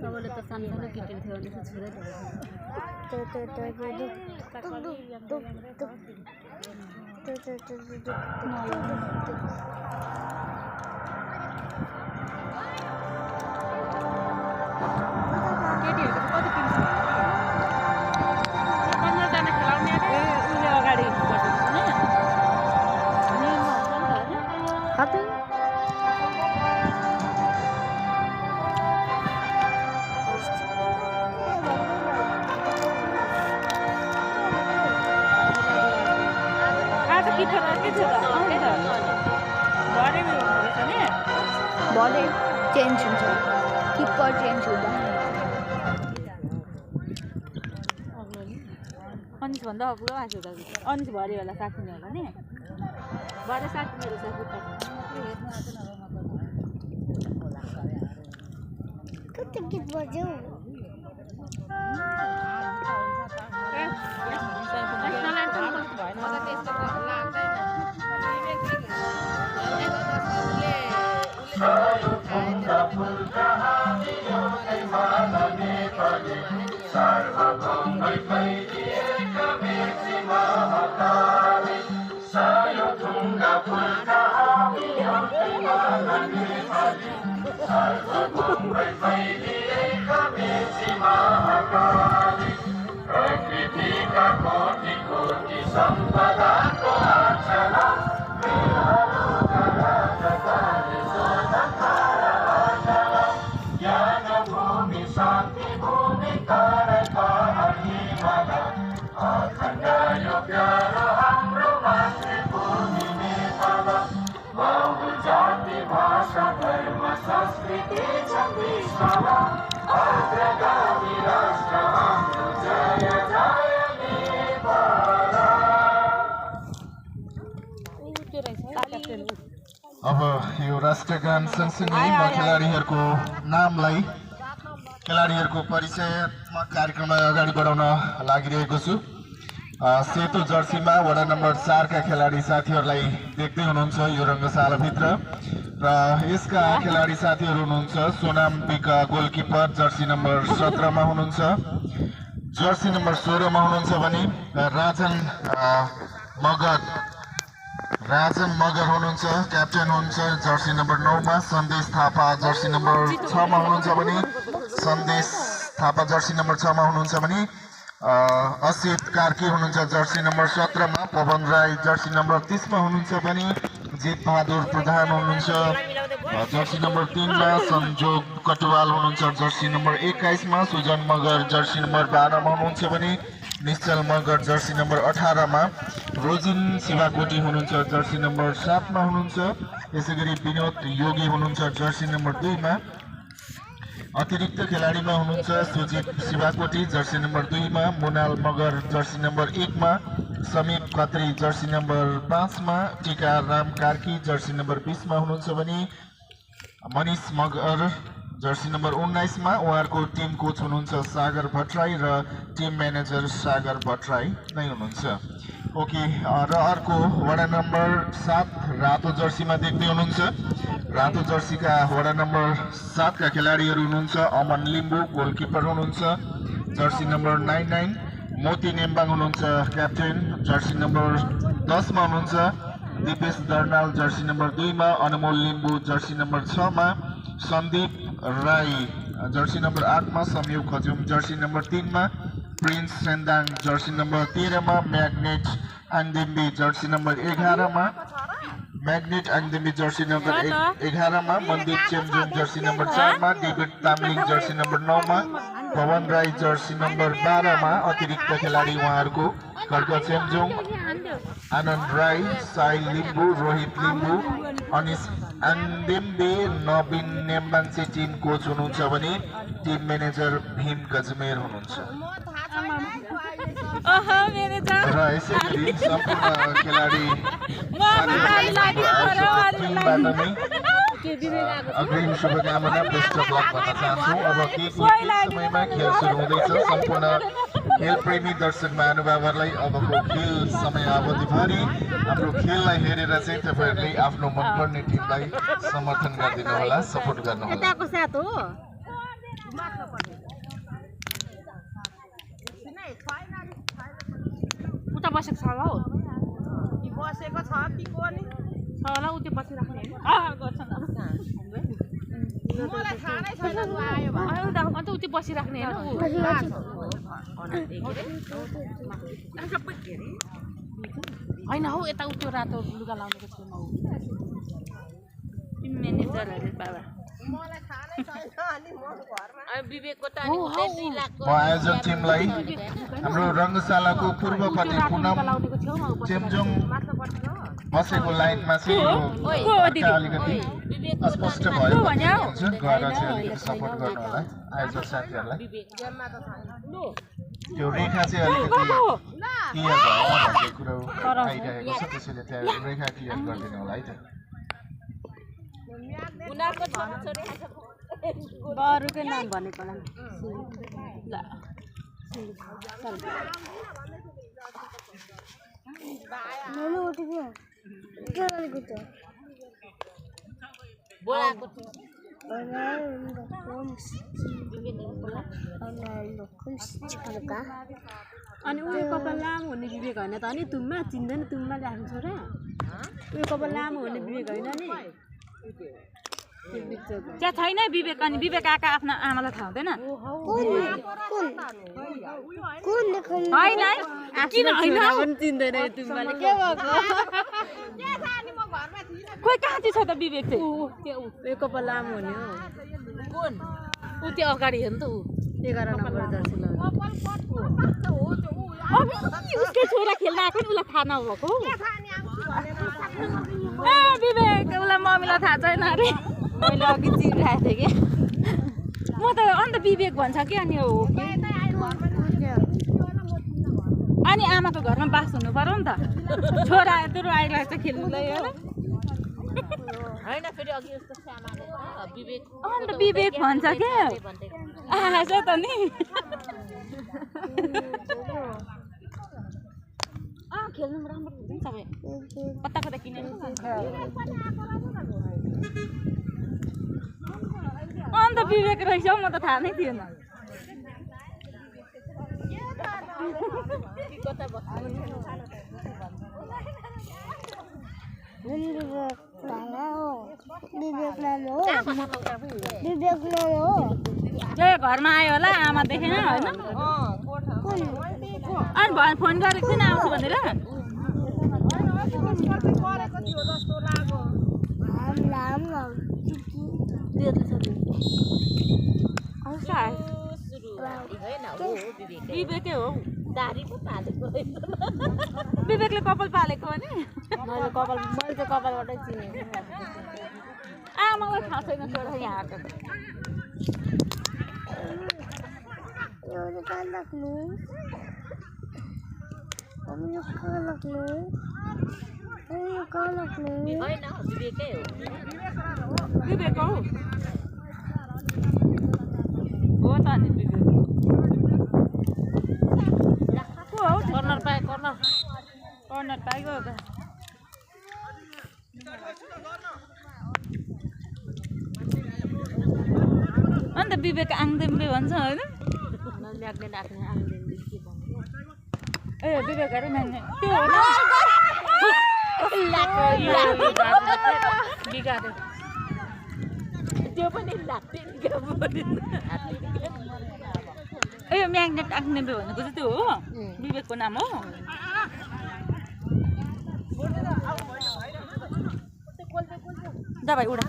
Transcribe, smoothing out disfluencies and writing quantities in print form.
सबैले त सानो केटी थियो भने छुदै बॉडी चेंज हुन्छ किपर चेंज हुँदा अनिस भन्दा पुरा आएको त अनिस भरे होला साथीले होला नि भरे साथीले कति गीत बज्यो अब यो राष्ट्रगान सँगसँगै म खेलाडीहरूको नामलाई खेलाडीहरूको परिचयात्मक कार्यक्रमलाई अगाडि बढाउन लागिरहेको छु। सेतो जर्सीमा वडा नम्बर 4 का खेलाडी साथीहरूलाई देख्दै हुनुहुन्छ यो रङ्गशालाभित्र र यसका खेलाडी साथीहरू हुनुहुन्छ सोनाम पिका गोलकिपर जर्सी नम्बर 17 मा हुनुहुन्छ, जर्सी नम्बर 16 मा हुनुहुन्छ भने राजन मगर हुनुहुन्छ, क्याप्टेन हुनुहुन्छ जर्सी नम्बर 9 मा, सन्देश थापा जर्सी नम्बर 6 मा हुनुहुन्छ भने सन्देश थापा जर्सी नम्बर 6 मा हुनुहुन्छ भने असित कार्की हुनुहुन्छ जर्सी नम्बर 17 मा, पवन राई जर्सी नम्बर 30 मा हुनुहुन्छ भने जित बहादुर प्रधान हुनुहुन्छ जर्सी नम्बर 3 मा, संजोग कटवाल हुनुहुन्छ जर्सी नम्बर 21 मा, सुजन मगर जर्सी नम्बर 12 मा हुनुहुन्छ भने निश्चल मगर जर्सी नम्बर 18 मा, रोजिन शिवाकोटी हुनुहुन्छ जर्सी नम्बर 7 मा हुनुहुन्छ, यसैगरी विनोद योगी हुनुहुन्छ जर्सी नम्बर 2 मा, अतिरिक्त खेलाडीमा हुनुहुन्छ सुजित शिवाकोटी जर्सी नम्बर 2 मा, मुनाल मगर जर्सी नम्बर 1 मा, समीप खत्री जर्सी नम्बर 5 मा, टीका राम कार्की जर्सी नम्बर 20 मा हुनुहुन्छ भने मनिष मगर जर्सी नम्बर 19 मा, उहाँहरूको टिम कोच हुनुहुन्छ सागर भट्टराई र टिम म्यानेजर सागर भट्टराई नै हुनुहुन्छ। ओके, र अर्को वडा नम्बर 7 रातो जर्सीमा देख्दै हुनुहुन्छ, रातो जर्सीका वडा नम्बर 7 का खेलाडीहरू हुनुहुन्छ अमन लिम्बू गोलकिपर हुनुहुन्छ जर्सी नम्बर 99, मोती नेम्बाङ हुनुहुन्छ क्याप्टेन जर्सी नम्बर 10 मा हुनुहुन्छ, दिपेश दर्नाल जर्सी नम्बर 2 मा, अनमोल लिम्बू जर्सी नम्बर 6 मा, सन्दीप राई जर्सी नम्बर 8 मा, संयोग खजुम जर्सी नम्बर 3 मा, प्रिन्स सेन्दाङ जर्सी नम्बर 13 मा, म्याग्नेट आङदिम्बी जर्सी नम्बर 11 मा, मैग्नेट आङदिम्बी जर्सी नम्बर 11 मा, मनदीप चेम्जुङ जर्सी नम्बर 4 मा, डेभिड तामलिङ जर्सी नम्बर 9 मा, पवन राई जर्सी नम्बर 12 मा अतिरिक्त खेलाडी उहाँहरूको खड्ग चेम्जोङ, आनन्द राई, साइल लिम्बू, रोहित लिम्बू, अनिस आन्देम्बे, नवीन नेम्बान्से टिम कोच हुनुहुन्छ भने टिम म्यानेजर भीम गजमेर हुनुहुन्छ। र यसै गरी सम्पूर्ण खेलाडी अग्रिम शुभकामना बेस्ट अफ लक भन्न चाहन्छौँ। अब केही समयमा खेल सुरु हुँदैछ। सम्पूर्ण खेल प्रेमी दर्शक महानुभावहरूलाई अबको खेल समय अवधिभरि हाम्रो खेललाई हेरेर चाहिँ तपाईँहरूले आफ्नो मनपर्ने टिमलाई समर्थन गरिदिनु होला, सपोर्ट गर्नु होला। उता बसेको छ होला हौ, बसेको छ कि को नि छ होला, उति बसिराख्ने अन्त उति बसिराख्ने होइन हौ, यता उति रातो लुगा लाउनुको छेउमा हो टिम म्यानेजरहरू बाबा। म आयोजक टिमलाई हाम्रो रङ्गशालाको पूर्वपट्टि पुनम चेम्जोङ बसेको लाइनमा चाहिँ अलिकति अस्पष्ट भयो भने गएर चाहिँ अलिकति सपोर्ट गर्नु होला आयोजक साथीहरूलाई। त्यो रेखा चाहिँ अलिकति क्लियर भएन भन्ने कुरो आइरहेको छ, त्यसैले त्यहाँ रेखा क्लियर गरिदिनु होला है त। अरूकै नाम भनेको अनि उयो कपाल लामो हुने विवेक होइन त, अनि तुम्मा चिन्दैन, तुम्मा ल्याएको छोरा उयो कपाल लामो हुने विवेक होइन नि त्यहाँ छैन विवेक। अनि विवेक आएका आफ्नो आमालाई थाहा हुँदैन होइन किन होइन चिन्दैन तुम्बाले के भएको खोइ कहाँ चाहिँ छ त विवेक चाहिँ उयो कपाल लामो हुने हो कुन ऊ त्यो अगाडि हो नि त ऊ 11 नम्बर जर्सी उसकै छोरा खेल्न आएको नि उसलाई थाहा नभएको विवेक उसलाई मम्मीलाई थाहा छैन अरे मैले अघि चिनिरहेको थिएँ कि म त अन्त विवेक भन्छ कि अनि हो अनि आमाको घरमा बास हुनु पर्यो नि त छोरा यत्रो आइरहेको छ खेल्नुलाई होइन फेरि अघि जस्तो विवेक अन्त विवेक भन्छ क्या आएछ त नि खेल्नु राम्रो हुन्छ नि सबै कता कता किनेर अन्त विवेक रहेछ म त थाहा नै थिएन घरमा आयो होला आमा देखेन होइन अनि फोन गरेको थिएन आउँछु भनेर विवेकै हो विवेकले कपाल पालेको भने मैले चाहिँ कपालबाटै चिनेको आमालाई थाहा छैन छोरा यहाँ आएको विवेक हो त नि विवेक कर्नर पाए कर्नर पाइगयो त अन्त विवेक आङदेम्बे भन्छ होइन ए विवेकहरू मान्ने त्यो हो बिगार्यो त्यो पनि ए म्याग्नेट आङदेम्बे भनेको चाहिँ त्यो हो विवेकको नाम हो जा भाइ उडा